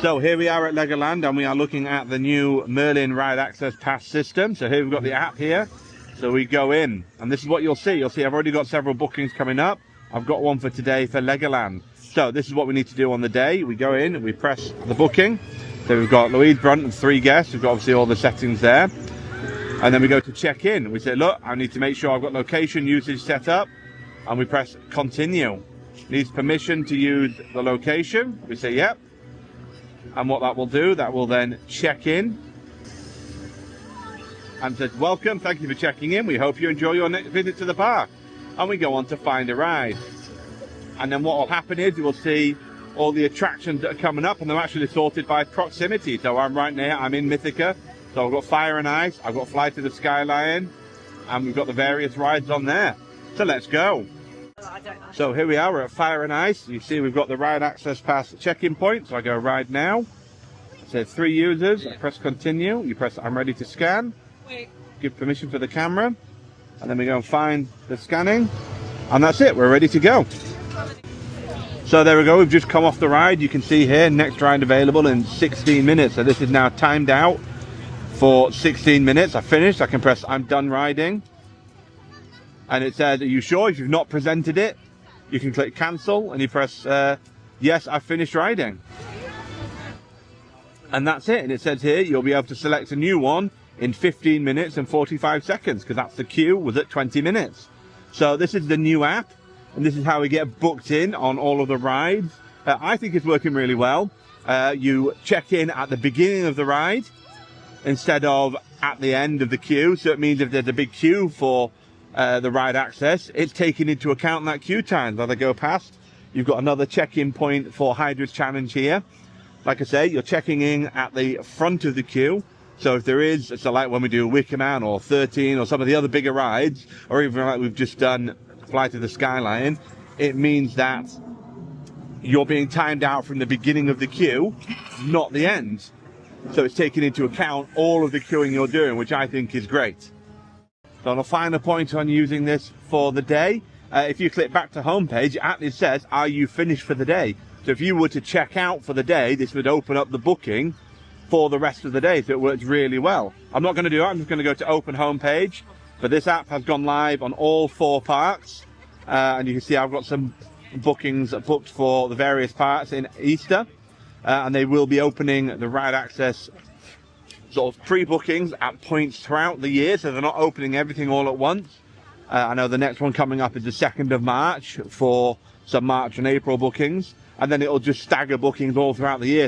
So here we are at Legoland, and we are looking at the new Merlin ride access pass system. So here we've got the app here. So we go in, and this is what you'll see. You'll see I've already got several bookings coming up. I've got one for today for Legoland. So this is what we need to do on the day. We go in and we press the booking. So we've got Louise Brunt and 3 guests. We've got obviously all the settings there. And then we go to check in. We say, look, I need to make sure I've got location usage set up. And we press continue. Needs permission to use the location. We say, yep. And what that will do, that will then check in and says, welcome, thank you for checking in. We hope you enjoy your next visit to the park. And we go on to find a ride. And then what will happen is you will see all the attractions that are coming up, and they're actually sorted by proximity. So I'm right now, I'm in Mythica. So I've got Fire and Ice, I've got Fly to the Sky Lion, and we've got the various rides on there. So let's go. So here we are, we're at Fire and Ice. You see we've got the ride access pass check-in point. So I go ride now. It says 3 users. I press continue. You press I'm ready to scan. Give permission for the camera. And then we go and find the scanning. And that's it, we're ready to go. So there we go, we've just come off the ride. You can see here, next ride available in 16 minutes. So this is now timed out for 16 minutes. I finished, I can press I'm done riding. And it says, are you sure? If you've not presented it, you can click cancel and you press, yes, I've finished riding. And that's it. And it says here, you'll be able to select a new one in 15 minutes and 45 seconds, because that's the queue was at 20 minutes. So this is the new app, and this is how we get booked in on all of the rides. I think it's working really well. You check in at the beginning of the ride instead of at the end of the queue. So it means if there's a big queue for the ride access, it's taking into account that queue time as they go past. You've got another check-in point for Hydra's Challenge here. Like I say, you're checking in at the front of the queue. So if there is, so like when we do Wicker Man or 13 or some of the other bigger rides, or even like we've just done Fly to the Sky Lion, it means that you're being timed out from the beginning of the queue, not the end. So it's taking into account all of the queuing you're doing, which I think is great. So on a final point on using this for the day, if you click back to homepage, it actually says, are you finished for the day? So if you were to check out for the day, this would open up the booking for the rest of the day. So it works really well. I'm not going to do that. I'm just going to go to open homepage. But this app has gone live on all 4 parks. And you can see I've got some bookings booked for the various parks in Easter. And they will be opening the ride access sort of pre-bookings at points throughout the year. So they're not opening everything all at once. I know the next one coming up is the 2nd of March for some March and April bookings. And then it'll just stagger bookings all throughout the year.